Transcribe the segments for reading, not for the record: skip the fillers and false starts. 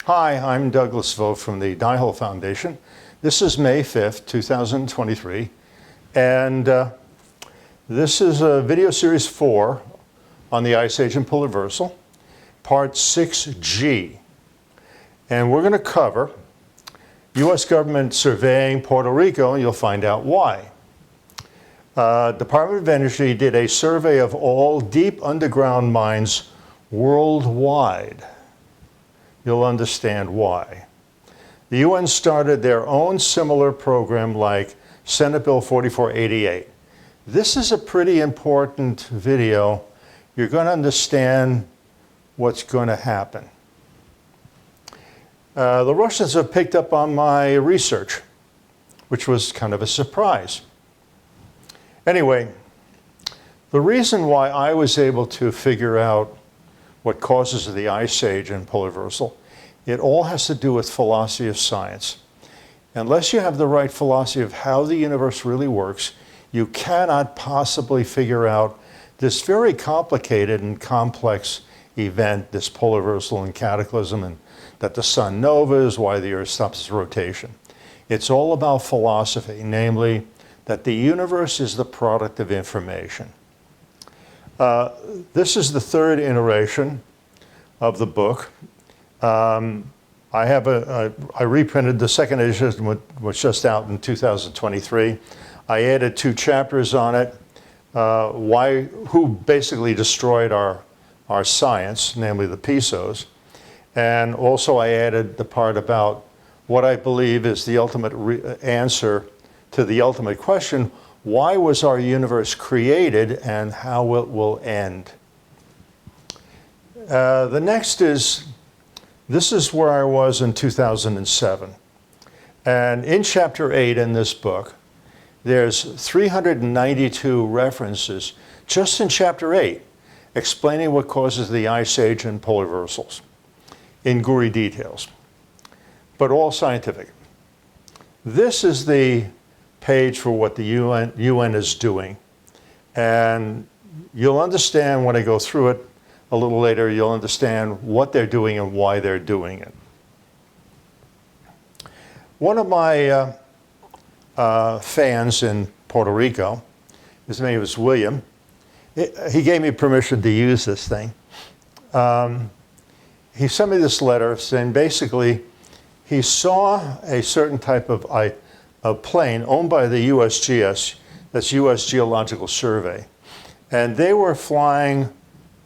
Hi, I'm Douglas Vogt from the Diehole Foundation. This is May 5th, 2023, and this is video series 4 on the Ice Age and Polar Reversal, part 6G. And we're going to cover U.S. government surveying Puerto Rico, and you'll find out why. Department of Energy did a survey of all deep underground mines worldwide. You'll understand why. The UN started their own similar program like Senate Bill 4488. This is a pretty important video. You're going to understand what's going to happen. The Russians have picked up on my research, which was kind of a surprise. Anyway, the reason why I was able to figure out what causes the Ice Age and polar reversal, it all has to do with philosophy of science. Unless you have the right philosophy of how the universe really works, you cannot possibly figure out this very complicated and complex event, this polar reversal and cataclysm, and that the sun novas, why the Earth stops its rotation. It's all about philosophy, namely that the universe is the product of information. This is the third iteration of the book. I reprinted the second edition, which was just out in 2023. I added 2 chapters on it, who basically destroyed our science, namely the PISOs. And also I added the part about what I believe is the ultimate answer to the ultimate question: why was our universe created and how it will end? The next is, this is where I was in 2007. And in chapter 8 in this book, there's 392 references just in chapter 8 explaining what causes the Ice Age and polar reversals in gory details, but all scientific. This is the page for what the UN is doing. And you'll understand when I go through it a little later, you'll understand what they're doing and why they're doing it. One of my fans in Puerto Rico, his name is William, he gave me permission to use this thing. He sent me this letter saying basically he saw a certain type of a plane owned by the USGS, that's U.S. Geological Survey, and they were flying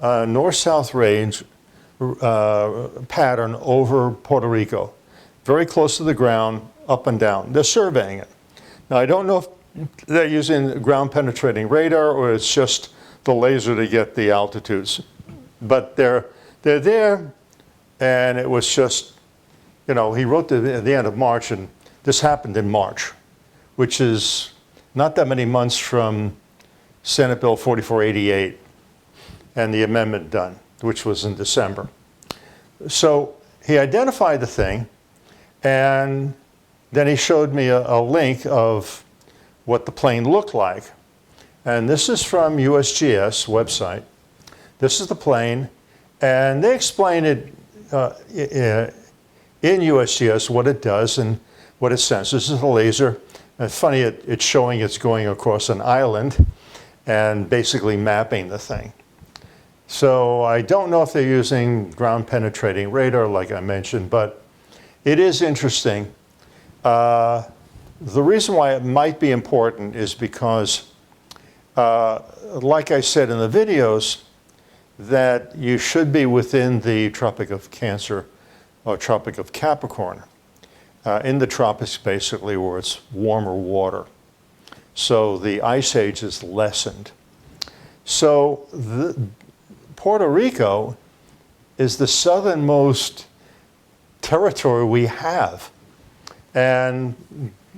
north-south range pattern over Puerto Rico, very close to the ground, up and down. They're surveying it. Now, I don't know if they're using ground-penetrating radar or it's just the laser to get the altitudes, but they're there, and it was just, you know, he wrote at the end of March, and this happened in March, which is not that many months from Senate Bill 4488 and the amendment done, which was in December. So he identified the thing, and then he showed me a link of what the plane looked like. And this is from USGS website. This is the plane, and they explain it in USGS what it does and what it senses. This is a laser. It's funny, it's showing it's going across an island and basically mapping the thing. So I don't know if they're using ground-penetrating radar, like I mentioned, but it is interesting. The reason why it might be important is because, like I said in the videos, that you should be within the Tropic of Cancer or Tropic of Capricorn. In the tropics, basically, where it's warmer water. So the Ice Age is lessened. So Puerto Rico is the southernmost territory we have. And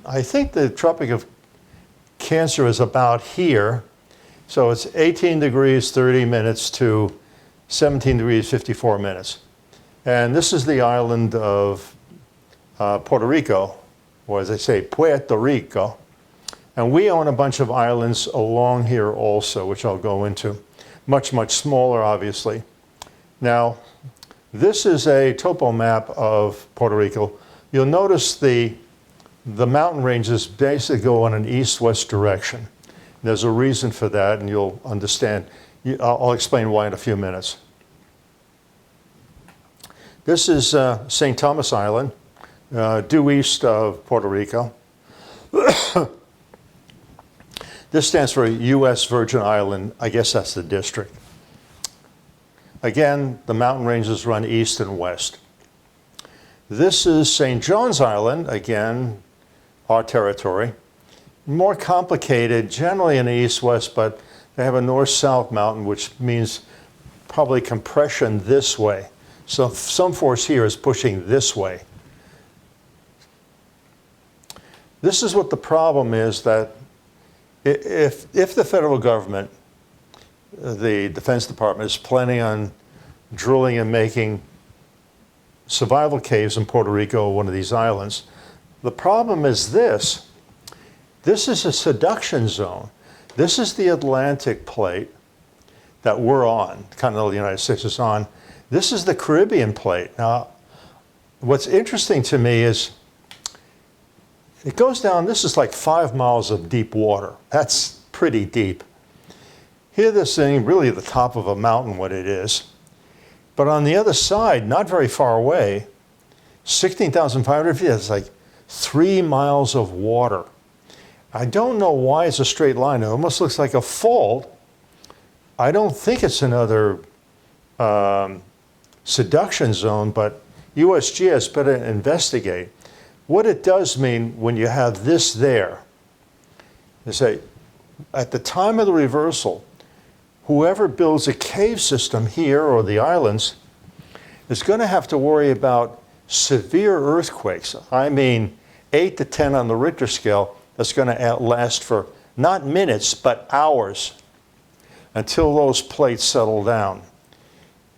I think the Tropic of Cancer is about here. So it's 18 degrees 30 minutes to 17 degrees 54 minutes. And this is the island of Puerto Rico, or as they say, Puerto Rico. And we own a bunch of islands along here also, which I'll go into. Much, much smaller, obviously. Now, This is a topo map of Puerto Rico. You'll notice the mountain ranges basically go in an east-west direction. There's a reason for that, and you'll understand. I'll explain why in a few minutes. This is St. Thomas Island, due east of Puerto Rico. This stands for U.S. Virgin Island. I guess that's the district. Again, the mountain ranges run east and west. This is St. John's Island, again, our territory. More complicated, generally in the east-west, but they have a north-south mountain, which means probably compression this way. So some force here is pushing this way. This is what the problem is, that if the federal government, the Defense Department, is planning on drilling and making survival caves in Puerto Rico or one of these islands, the problem is this. This is a subduction zone. This is the Atlantic plate that we're on, the continental United States is on. This is the Caribbean plate. Now, what's interesting to me is it goes down, this is like 5 miles of deep water. That's pretty deep. Here this thing, really the top of a mountain, what it is. But on the other side, not very far away, 16,500 feet, it's like 3 miles of water. I don't know why it's a straight line. It almost looks like a fault. I don't think it's another subduction zone, but USGS better investigate. What it does mean when you have this there, is that at the time of the reversal, whoever builds a cave system here or the islands is going to have to worry about severe earthquakes. I mean, 8 to 10 on the Richter scale, that's going to last for not minutes, but hours until those plates settle down.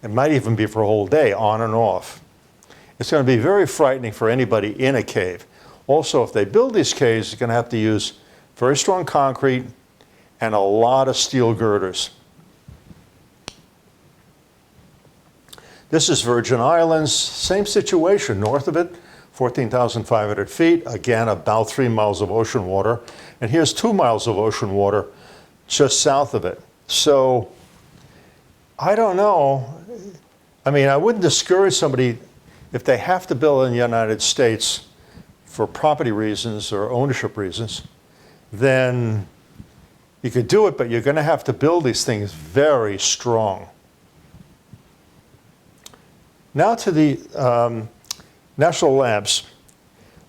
It might even be for a whole day, on and off. It's going to be very frightening for anybody in a cave. Also, if they build these caves, they're going to have to use very strong concrete and a lot of steel girders. This is Virgin Islands, same situation, north of it, 14,500 feet, again, about 3 miles of ocean water. And here's 2 miles of ocean water just south of it. So, I don't know. I mean, I wouldn't discourage somebody if they have to build in the United States for property reasons or ownership reasons, then you could do it, but you're going to have to build these things very strong. Now to the national labs.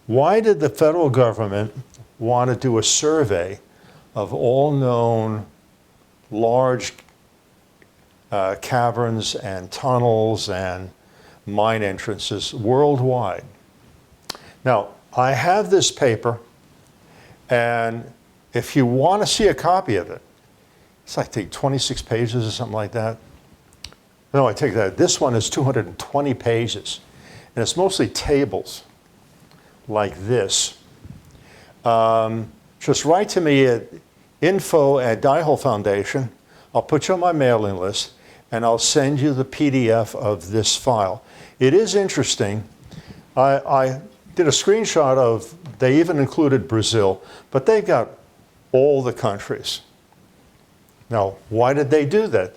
Why did the federal government want to do a survey of all known large caverns and tunnels and mine entrances worldwide? Now, I have this paper, and if you want to see a copy of it, it's like 26 pages or something like that. No, I take that. This one is 220 pages, and it's mostly tables like this. Just write to me at info@Diehole Foundation. I'll put you on my mailing list, and I'll send you the PDF of this file. It is interesting. I did a screenshot of, they even included Brazil, but they've got all the countries. Now, why did they do that?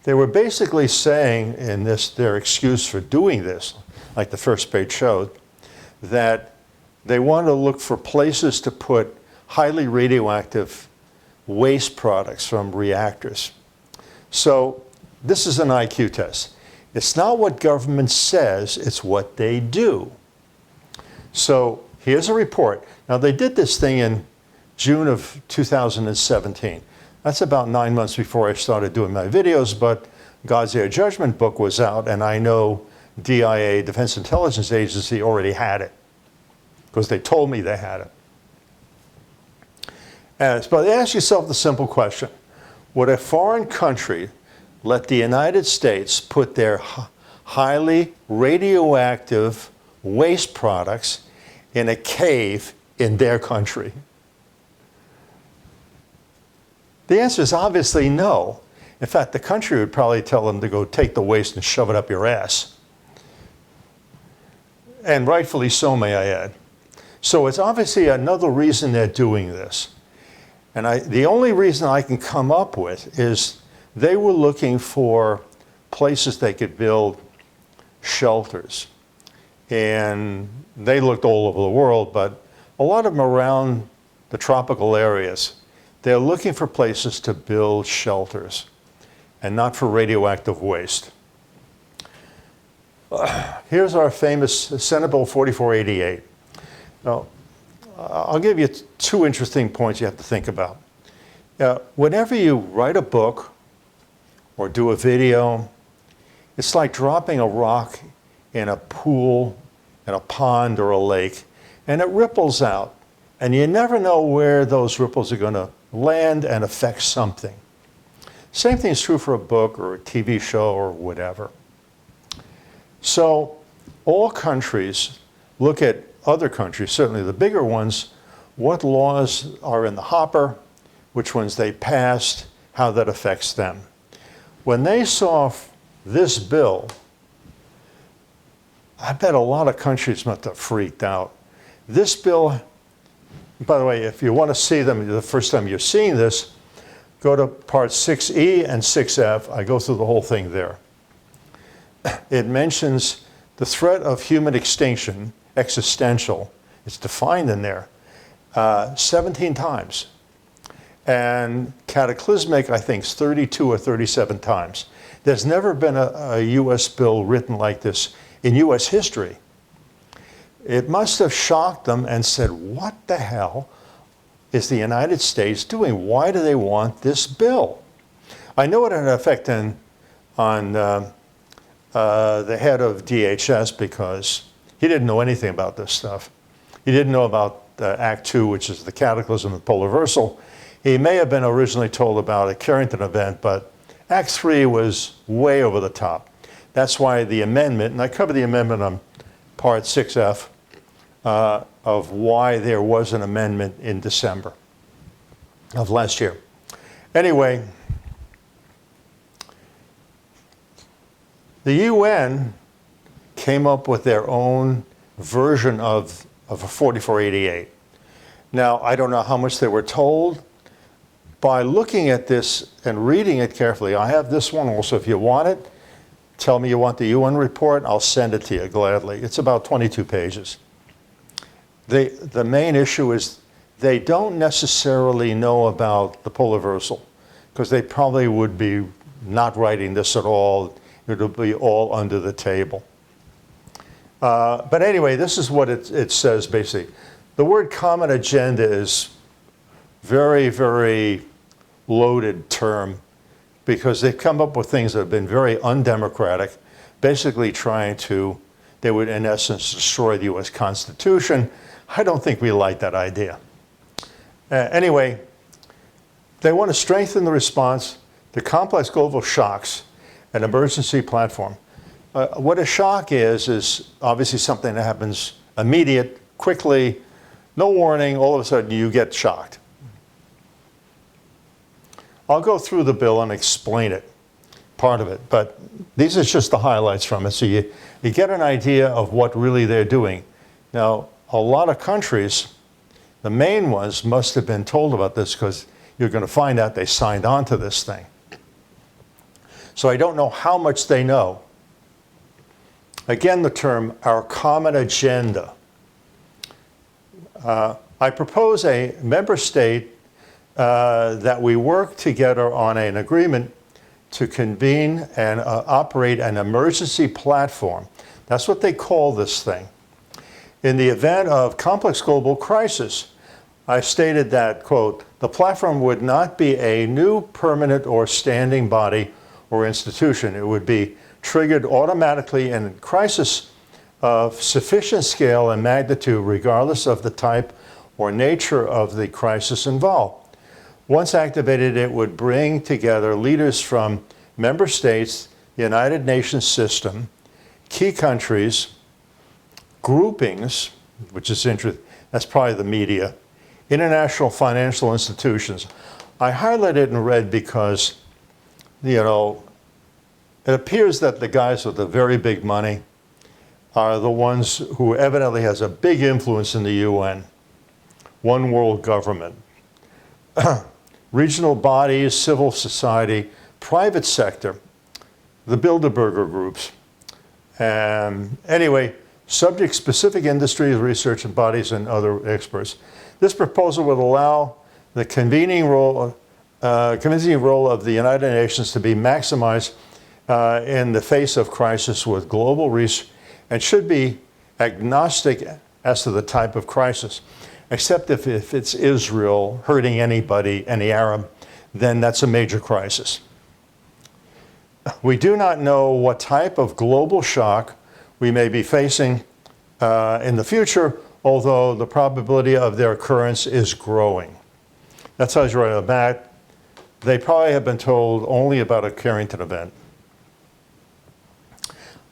They were basically saying in this, their excuse for doing this, like the first page showed, that they wanted to look for places to put highly radioactive waste products from reactors. So this is an IQ test. It's not what government says, it's what they do. So here's a report. Now they did this thing in June of 2017. That's about 9 months before I started doing my videos, but God's Air Judgment book was out, and I know DIA, Defense Intelligence Agency, already had it, because they told me they had it. But ask yourself the simple question: would a foreign country let the United States put their highly radioactive waste products in a cave in their country? The answer is obviously no. In fact, the country would probably tell them to go take the waste and shove it up your ass. And rightfully so, may I add. So it's obviously another reason they're doing this. And the only reason I can come up with is they were looking for places they could build shelters. And they looked all over the world, but a lot of them around the tropical areas. They're looking for places to build shelters and not for radioactive waste. Here's our famous Senate Bill 4488. Now, I'll give you two interesting points you have to think about. Whenever you write a book or do a video, it's like dropping a rock in a pool, in a pond or a lake, and it ripples out. And you never know where those ripples are going to land and affect something. Same thing is true for a book or a TV show or whatever. So all countries look at other countries, certainly the bigger ones, what laws are in the hopper, which ones they passed, how that affects them. When they saw this bill, I bet a lot of countries must have freaked out. This bill, by the way, if you want to see them the first time you're seeing this, go to parts 6E and 6F. I go through the whole thing there. It mentions the threat of human extinction, existential. It's defined in there 17 times. And cataclysmic, I think, is 32 or 37 times. There's never been a U.S. bill written like this in U.S. history. It must have shocked them and said, what the hell is the United States doing? Why do they want this bill? I know it had an effect on the head of DHS because he didn't know anything about this stuff. He didn't know about Act 2, which is the Cataclysm and polar reversal. He may have been originally told about a Carrington event, but Act 3 was way over the top. That's why the amendment, and I covered the amendment on part 6F, of why there was an amendment in December of last year. Anyway, the UN came up with their own version of a 4488. Now, I don't know how much they were told. By looking at this and reading it carefully, I have this one also. If you want it, tell me you want the UN report, I'll send it to you gladly. It's about 22 pages. The main issue is they don't necessarily know about the polar reversal because they probably would be not writing this at all. It would be all under the table. But anyway, this is what it says basically. The word common agenda is very, very loaded term because they've come up with things that have been very undemocratic, basically trying to, they would in essence destroy the US Constitution. I don't think we like that idea. Anyway, they want to strengthen the response to complex global shocks and emergency platform. What a shock is obviously something that happens immediate, quickly, no warning, all of a sudden you get shocked. I'll go through the bill and explain it, part of it, but these are just the highlights from it, so you get an idea of what really they're doing. Now, a lot of countries, the main ones, must have been told about this because you're going to find out they signed on to this thing. So I don't know how much they know. Again, the term, our common agenda. I propose a member state that we work together on an agreement to convene and operate an emergency platform. That's what they call this thing. In the event of complex global crisis, I stated that, quote, the platform would not be a new permanent or standing body or institution. It would be triggered automatically in crisis of sufficient scale and magnitude, regardless of the type or nature of the crisis involved. Once activated, it would bring together leaders from member states, the United Nations system, key countries, groupings, which is interesting, that's probably the media, international financial institutions. I highlighted it in red because you know, it appears that the guys with the very big money are the ones who evidently has a big influence in the UN, one world government, regional bodies, civil society, private sector, the Bilderberger groups. Anyway, subject-specific industries, research and bodies, and other experts. This proposal would allow the convening role of the United Nations to be maximized in the face of crisis with global reach, and should be agnostic as to the type of crisis. Except if it's Israel hurting anybody, any Arab, then that's a major crisis. We do not know what type of global shock we may be facing in the future, although the probability of their occurrence is growing. That tells you right off the bat, they probably have been told only about a Carrington event.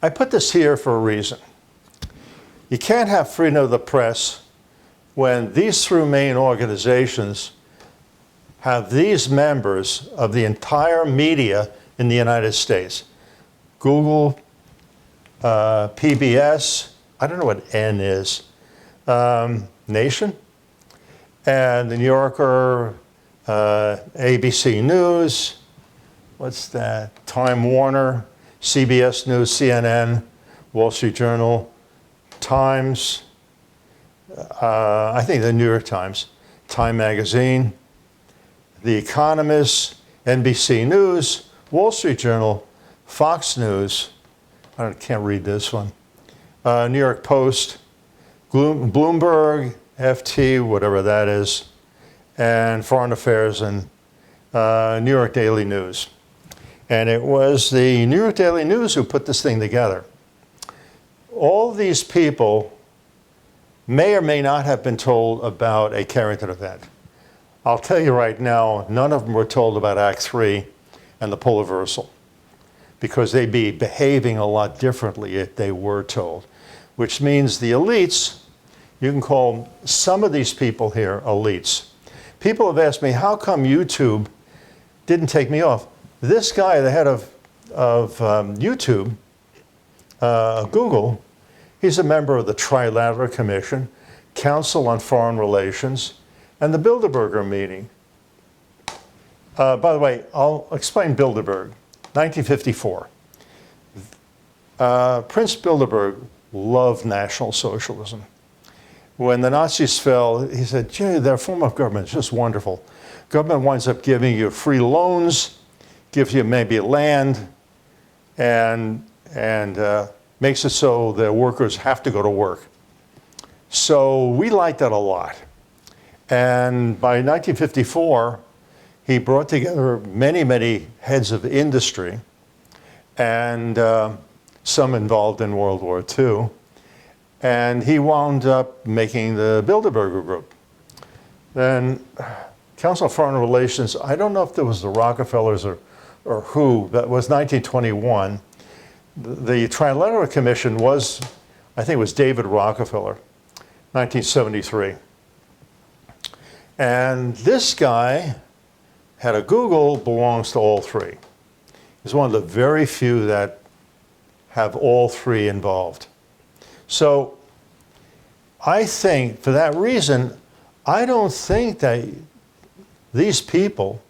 I put this here for a reason. You can't have freedom of the press when these three main organizations have these members of the entire media in the United States. Google, PBS, I don't know what N is, Nation, and the New Yorker, ABC News, what's that, Time Warner, CBS News, CNN, Wall Street Journal, Times, I think the New York Times, Time Magazine, The Economist, NBC News, Wall Street Journal, Fox News, I can't read this one, New York Post, Bloomberg, FT, whatever that is, and Foreign Affairs, and New York Daily News. And it was the New York Daily News who put this thing together. All these people may or may not have been told about a Carrington event. I'll tell you right now, none of them were told about Act 3 and the polar reversal, because they'd be behaving a lot differently if they were told, which means the elites, you can call some of these people here elites. People have asked me, how come YouTube didn't take me off? This guy, the head of YouTube, Google, he's a member of the Trilateral Commission, Council on Foreign Relations, and the Bilderberger meeting. By the way, I'll explain Bilderberg. 1954. Prince Bilderberg loved National Socialism. When the Nazis fell, he said, gee, their form of government is just wonderful. Government winds up giving you free loans, gives you maybe land, and makes it so the workers have to go to work. So we liked that a lot. And by 1954, he brought together many, many heads of industry, and some involved in World War II. And he wound up making the Bilderberger Group. Then Council on Foreign Relations, I don't know if there was the Rockefellers or who, that was 1921. The Trilateral Commission was, I think it was David Rockefeller, 1973. And this guy had a Google, belongs to all three. He's one of the very few that have all three involved. So I think, for that reason, I don't think that these people,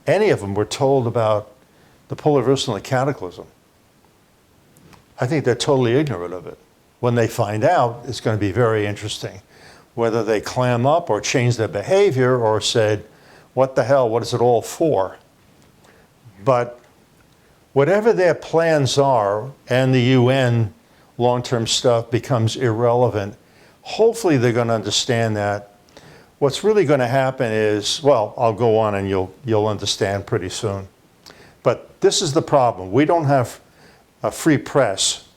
any of them, were told about the polar reversal and the Cataclysm. I think they're totally ignorant of it. When they find out, it's going to be very interesting. Whether they clam up or change their behavior or said, what the hell, what is it all for? But whatever their plans are, and the UN long-term stuff becomes irrelevant, hopefully they're going to understand that. What's really going to happen is, well, I'll go on and you'll understand pretty soon. But this is the problem. We don't have a free press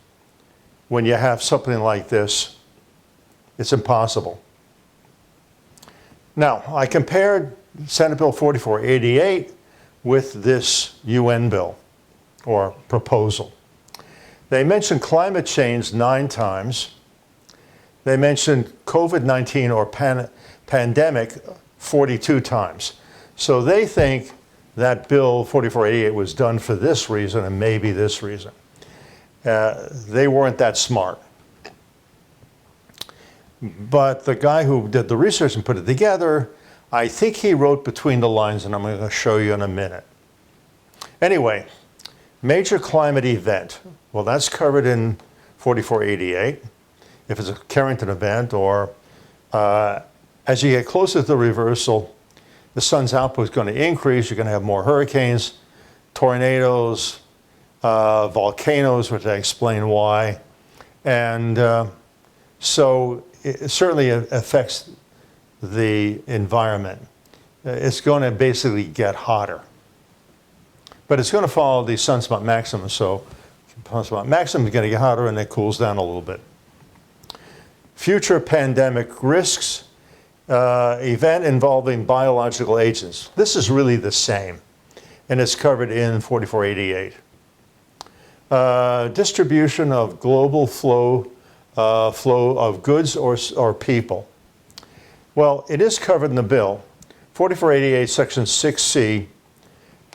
when you have something like this. It's impossible. Now, I compared Senate Bill 4488 with this UN bill, or proposal. They mentioned climate change 9 times. They mentioned COVID-19 or pandemic 42 times. So they think that bill 4488 was done for this reason and maybe this reason. They weren't that smart. But the guy who did the research and put it together, I think he wrote between the lines, and I'm going to show you in a minute. Anyway, major climate event. Well, that's covered in 4488. If it's a Carrington event, or as you get closer to the reversal, the sun's output is going to increase. You're going to have more hurricanes, tornadoes, volcanoes, which I explain why. And so it certainly affects the environment. It's going to basically get hotter. But it's going to follow the sunspot maximum. So sunspot maximum is going to get hotter and it cools down a little bit. Future pandemic risks, event involving biological agents. This is really the same, and it's covered in 4488. Distribution of global flow of goods or people. Well, it is covered in the bill. 4488, Section 6C,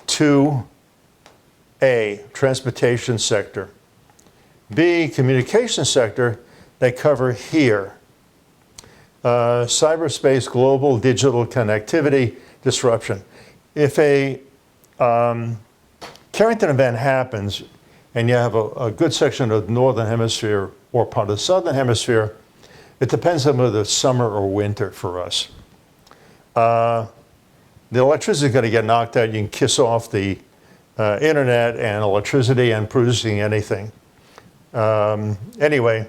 2A, transportation sector. B, communication sector, they cover here. Cyberspace, global digital connectivity, disruption. If a Carrington event happens and you have a good section of the northern hemisphere or part of the southern hemisphere, it depends on whether it's summer or winter for us. The electricity is going to get knocked out. You can kiss off the internet and electricity and producing anything. Anyway,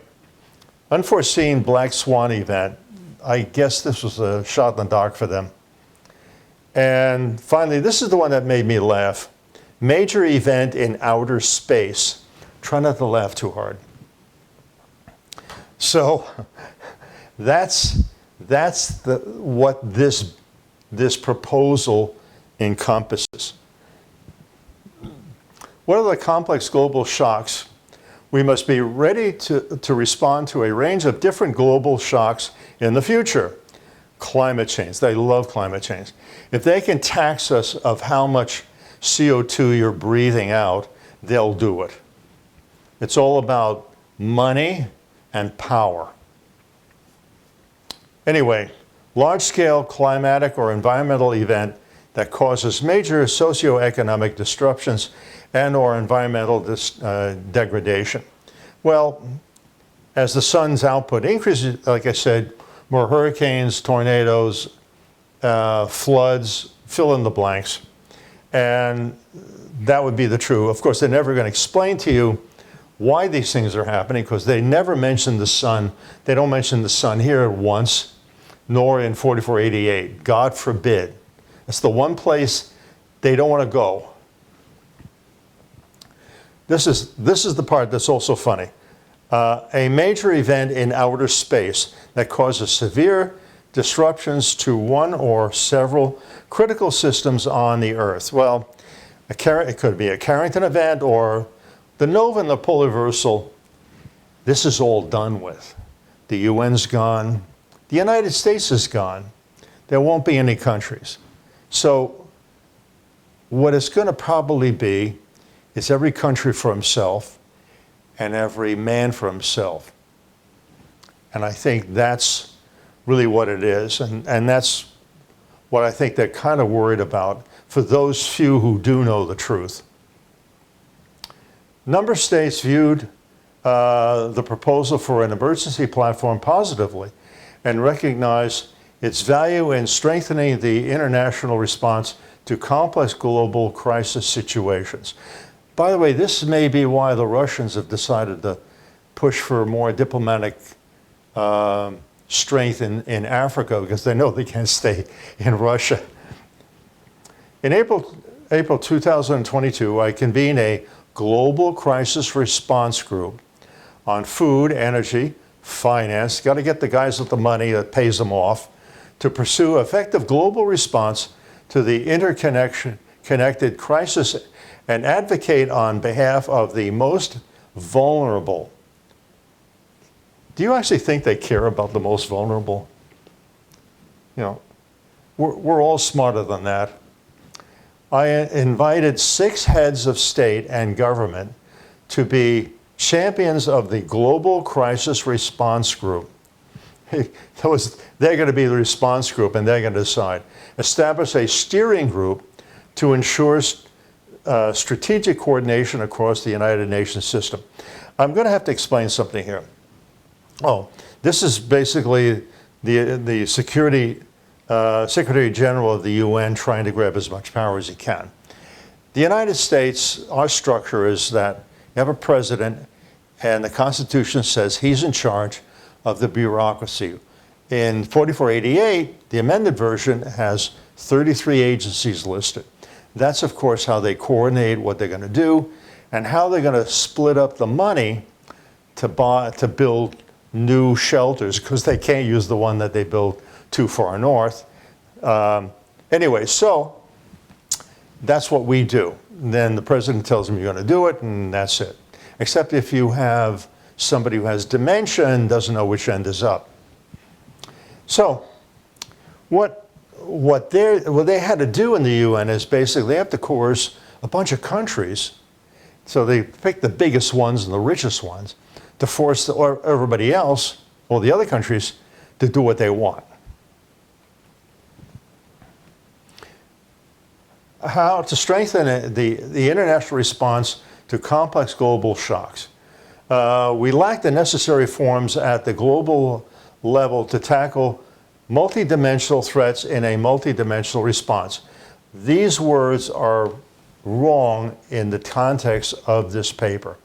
unforeseen black swan event. I guess this was a shot in the dark for them. And finally, this is the one that made me laugh. Major event in outer space. Try not to laugh too hard. So that's what this proposal encompasses. What are the complex global shocks? We must be ready to respond to a range of different global shocks in the future. Climate change. They love climate change. If they can tax us of how much CO2 you're breathing out, they'll do it. It's all about money and power. Anyway, large-scale climatic or environmental event that causes major socioeconomic disruptions and or environmental degradation. Well, as the sun's output increases, like I said, more hurricanes, tornadoes, floods, fill in the blanks. And that would be the true. Of course, they're never going to explain to you why these things are happening because they never mention the sun. They don't mention the sun here once, nor in 4488. God forbid. It's the one place they don't want to go. This is the part that's also funny. A major event in outer space that causes severe disruptions to one or several critical systems on the Earth. Well, it could be a Carrington event or the nova and the polar reversal. This is all done with. The UN's gone. The United States is gone. There won't be any countries. So what it's going to probably be is every country for himself and every man for himself. And I think that's really what it is. And that's what I think they're kind of worried about for those few who do know the truth. Number of states viewed the proposal for an emergency platform positively and recognize its value in strengthening the international response to complex global crisis situations. By the way, this may be why the Russians have decided to push for more diplomatic strength in Africa, because they know they can't stay in Russia. In April 2022, I convened a global crisis response group on food, energy, finance, got to get the guys with the money that pays them off, to pursue effective global response to the connected crisis and advocate on behalf of the most vulnerable. Do you actually think they care about the most vulnerable? You know, we're all smarter than that. I invited 6 heads of state and government to be champions of the Global Crisis Response Group. They're going to be the response group, and they're going to decide. Establish a steering group to ensure strategic coordination across the United Nations system. I'm going to have to explain something here. Oh, this is basically the Secretary General of the UN trying to grab as much power as he can. The United States, our structure is that you have a president, and the Constitution says he's in charge of the bureaucracy. In 4488, the amended version has 33 agencies listed. That's, of course, how they coordinate what they're going to do and how they're going to split up the money to build new shelters, because they can't use the one that they built too far north. Anyway, so that's what we do. Then the president tells them you're going to do it, and that's it. Except if you have somebody who has dementia and doesn't know which end is up. So what they had to do in the UN is basically they have to coerce a bunch of countries. So they pick the biggest ones and the richest ones to force everybody else, all the other countries, to do what they want. How to strengthen the international response to complex global shocks. We lack the necessary forms at the global level to tackle multidimensional threats in a multidimensional response. These words are wrong in the context of this paper,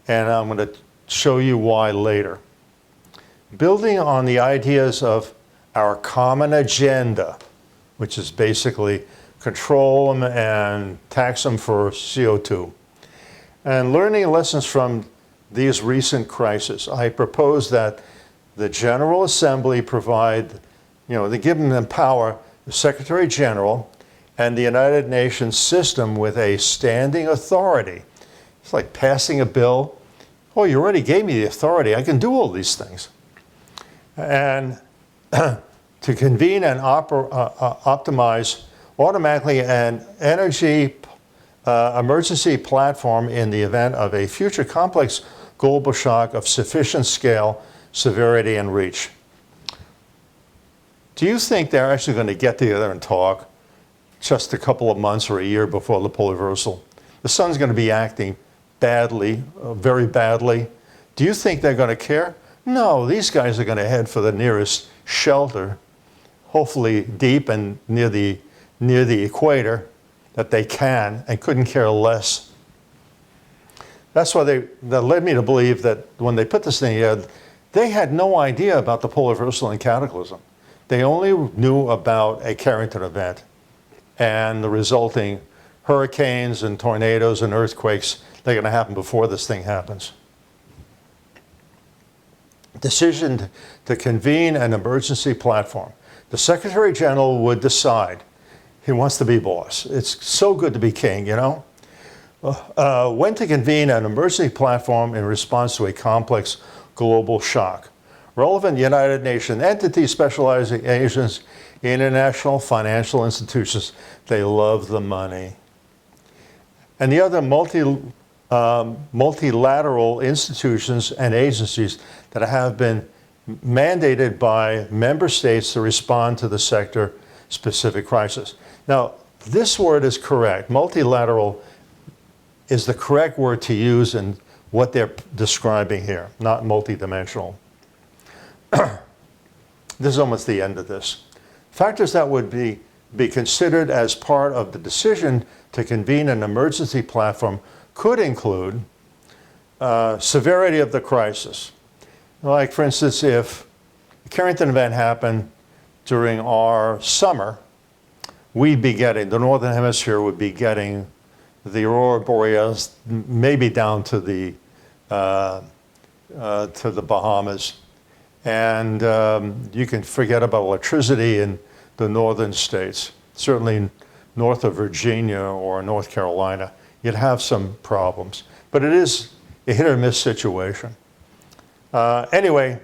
and I'm going to show you why later. Building on the ideas of our common agenda, which is basically control them and tax them for CO2, and learning lessons from these recent crises, I propose that the General Assembly provide, they give them power, the Secretary General and the United Nations system with a standing authority. It's like passing a bill. Oh, you already gave me the authority. I can do all these things. And to convene and optimize automatically an energy emergency platform in the event of a future complex global shock of sufficient scale, severity, and reach. Do you think they're actually going to get together and talk just a couple of months or a year before the polar reversal? The sun's going to be acting badly, very badly. Do you think they're going to care? No, these guys are going to head for the nearest shelter, hopefully deep and near the equator, that they can, and couldn't care less. That's why that led me to believe that when they put this thing together, they had no idea about the polar reversal and cataclysm. They only knew about a Carrington event and the resulting hurricanes and tornadoes and earthquakes that are going to happen before this thing happens. Decision to convene an emergency platform. The Secretary General would decide. He wants to be boss. It's so good to be king, when to convene an emergency platform in response to a complex global shock. Relevant United Nations entities, specializing agents, international financial institutions, they love the money. And the other multilateral institutions and agencies that have been mandated by member states to respond to the sector-specific crisis. Now, this word is correct. Multilateral is the correct word to use in what they're describing here, not multidimensional. This is almost the end of this. Factors that would be considered as part of the decision to convene an emergency platform could include severity of the crisis. Like, for instance, if the Carrington event happened during our summer, we'd be getting, the Northern Hemisphere would be getting the aurora borealis, maybe down to the Bahamas. And you can forget about electricity in the northern states. Certainly north of Virginia or North Carolina, you'd have some problems. But it is a hit or miss situation. Anyway,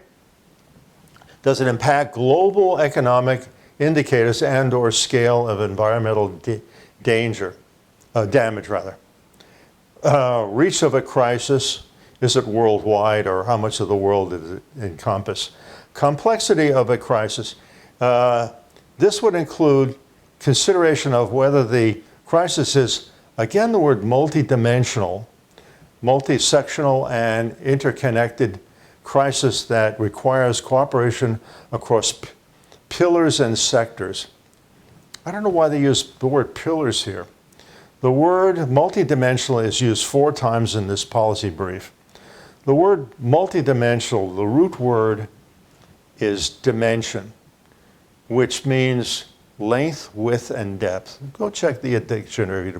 does it impact global economic indicators and or scale of environmental damage rather. Reach of a crisis, is it worldwide, or how much of the world does it encompass? Complexity of a crisis. This would include consideration of whether the crisis is, again, the word multidimensional, multi-sectional and interconnected crisis that requires cooperation across pillars and sectors. I don't know why they use the word pillars here. The word multidimensional is used 4 times in this policy brief. The word multidimensional, the root word is dimension, which means length, width, and depth. Go check the dictionary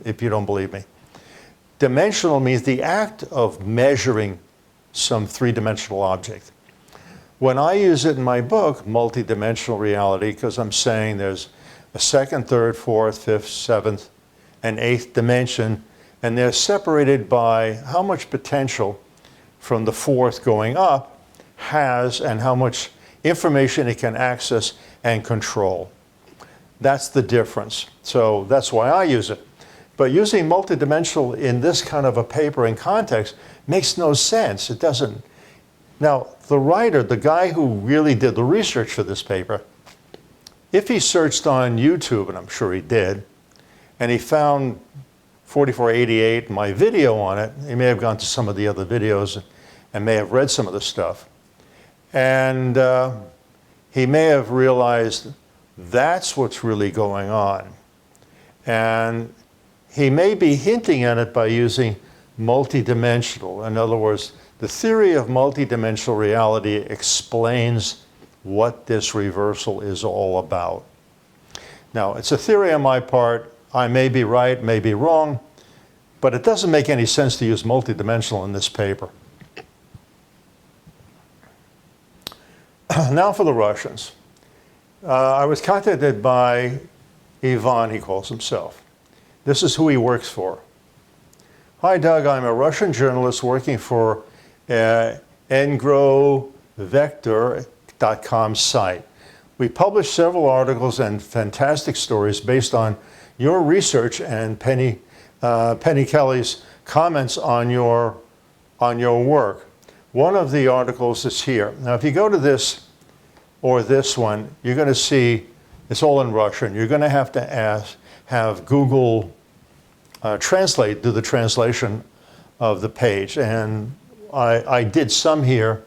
if you don't believe me. Dimensional means the act of measuring some 3-dimensional object. When I use it in my book, multidimensional reality, because I'm saying there's a 2nd, 3rd, 4th, 5th, 7th, and 8th dimension, and they're separated by how much potential from the 4th going up has and how much information it can access and control. That's the difference. So that's why I use it. But using multidimensional in this kind of a paper in context makes no sense. It doesn't. Now, the writer, the guy who really did the research for this paper, if he searched on YouTube, and I'm sure he did, and he found 4488, my video on it, he may have gone to some of the other videos and may have read some of the stuff. And he may have realized that's what's really going on. And he may be hinting at it by using multidimensional. In other words, the theory of multidimensional reality explains what this reversal is all about. Now, it's a theory on my part. I may be right, may be wrong, but it doesn't make any sense to use multidimensional in this paper. Now for the Russians. I was contacted by Ivan, he calls himself. This is who he works for. Hi, Doug. I'm a Russian journalist working for engrovector.com site. We published several articles and fantastic stories based on your research and Penny Kelly's comments on your work. One of the articles is here. Now, if you go to this or this one, you're going to see it's all in Russian. You're going to have Google Translate do the translation of the page. And I did some here.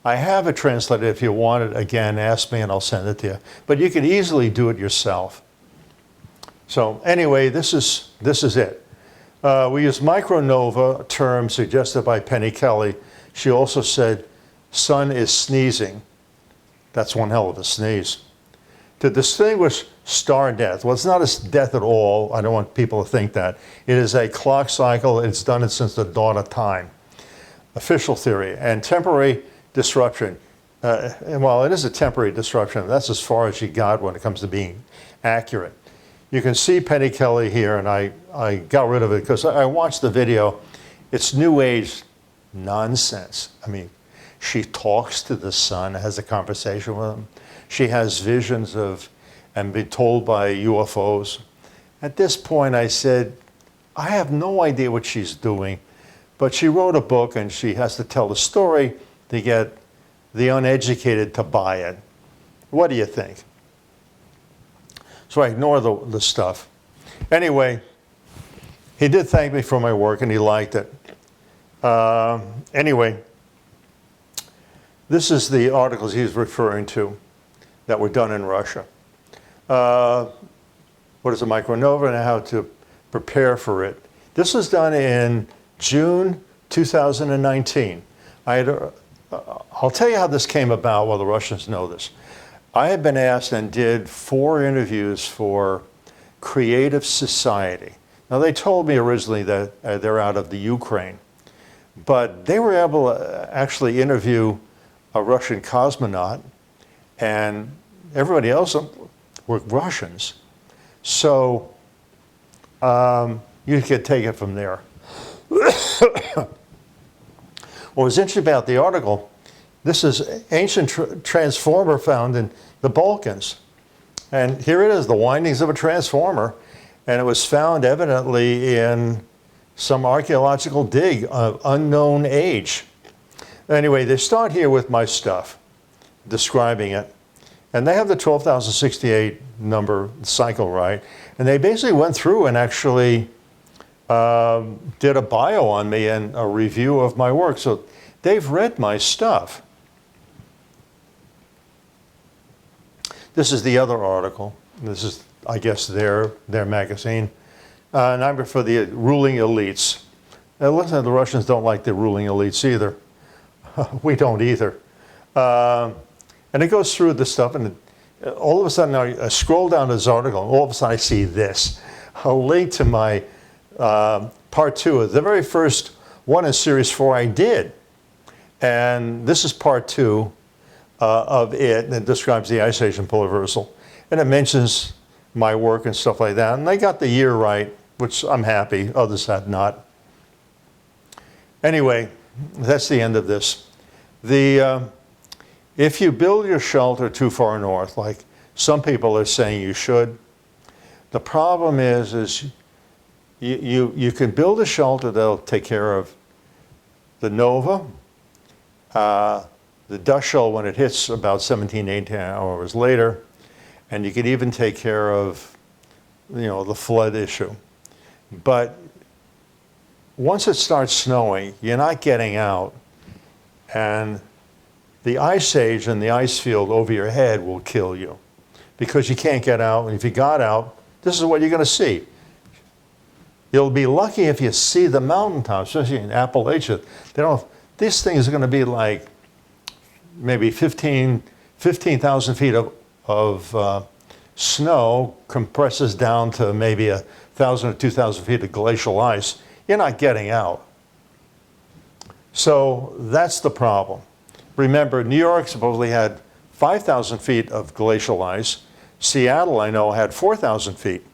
I have it translated. If you want it, again, ask me and I'll send it to you. But you can easily do it yourself. So anyway, this is it. We use micronova, a term suggested by Penny Kelly. She also said, sun is sneezing. That's one hell of a sneeze. To distinguish star death, well, it's not a death at all. I don't want people to think that. It is a clock cycle. It's done it since the dawn of time. Official theory. And temporary disruption. Well, it is a temporary disruption. That's as far as you got when it comes to being accurate. You can see Penny Kelly here, and I got rid of it because I watched the video. It's New Age nonsense. I mean, she talks to the sun, has a conversation with him. She has visions of and been told by UFOs. At this point, I said, I have no idea what she's doing, but she wrote a book and she has to tell the story to get the uneducated to buy it. What do you think? So I ignore the stuff. Anyway, he did thank me for my work and he liked it. Anyway, this is the articles he's referring to that were done in Russia. What is a micronova and how to prepare for it. This was done in June 2019. I'll tell you how this came about while the Russians know this. I had been asked and did 4 interviews for Creative Society. Now, they told me originally that they're out of the Ukraine, but they were able to actually interview a Russian cosmonaut, and everybody else were Russians. So you could take it from there. What was interesting about the article, this is ancient transformer found in the Balkans. And here it is, the windings of a transformer. and it was found evidently in some archaeological dig of unknown age. Anyway, they start here with my stuff, describing it. And they have the 12,068 number cycle, right? And they basically went through and actually did a bio on me and a review of my work. So they've read my stuff. This is the other article. This is, I guess, their magazine. Number for the ruling elites. Now, listen, the Russians don't like the ruling elites either. We don't either. And it goes through the stuff, and all of a sudden I scroll down this article, and all of a sudden I see this, a link to my part 2 of the very first one in series 4 I did. And this is part 2 of it, and it describes the Ice Age and polar reversal. And it mentions my work and stuff like that. And they got the year right, which I'm happy, others had not. Anyway, that's the end of this. If you build your shelter too far north, like some people are saying you should, the problem is you can build a shelter that'll take care of the nova, the dust shell when it hits about 17, 18 hours later, and you can even take care of, the flood issue. But once it starts snowing, you're not getting out, and the ice age and the ice field over your head will kill you because you can't get out. And if you got out, this is what you're going to see. You'll be lucky if you see the mountaintops, especially in Appalachia. These things are going to be like maybe 15,000 feet of snow compresses down to maybe 1,000 or 2,000 feet of glacial ice. You're not getting out. So that's the problem. Remember, New York supposedly had 5,000 feet of glacial ice. Seattle, I know, had 4,000 feet,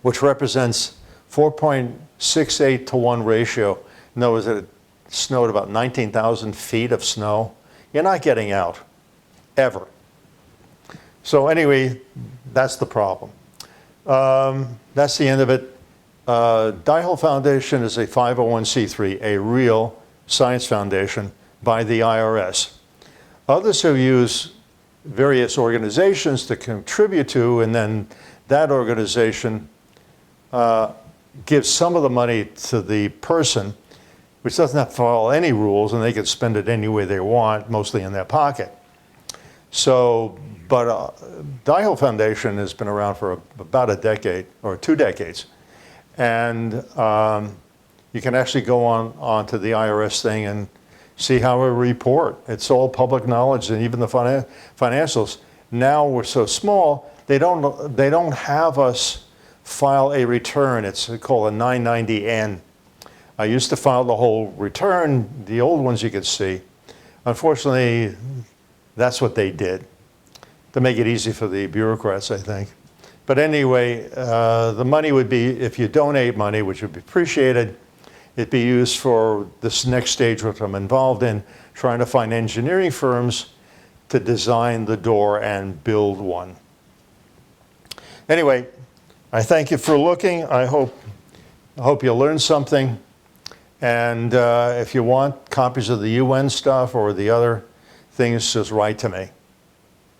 which represents 4.68 to 1 ratio. In other words, it snowed about 19,000 feet of snow. You're not getting out, ever. So anyway, that's the problem. That's the end of it. Dihel Foundation is a 501c3, a real science foundation by the IRS. Others have used various organizations to contribute to, and then that organization gives some of the money to the person, which doesn't have to follow any rules, and they can spend it any way they want, mostly in their pocket. So, but Dihel Foundation has been around for about a decade, or 2 decades. And you can actually go on to the IRS thing and see how we report. It's all public knowledge, and even the financials. Now we're so small, they don't have us file a return. It's called a 990N. I used to file the whole return, the old ones you could see. Unfortunately, that's what they did to make it easy for the bureaucrats, I think. But anyway, the money would be, if you donate money, which would be appreciated, it'd be used for this next stage, which I'm involved in, trying to find engineering firms to design the door and build one. Anyway, I thank you for looking. I hope you learned something. And if you want copies of the UN stuff or the other things, just write to me.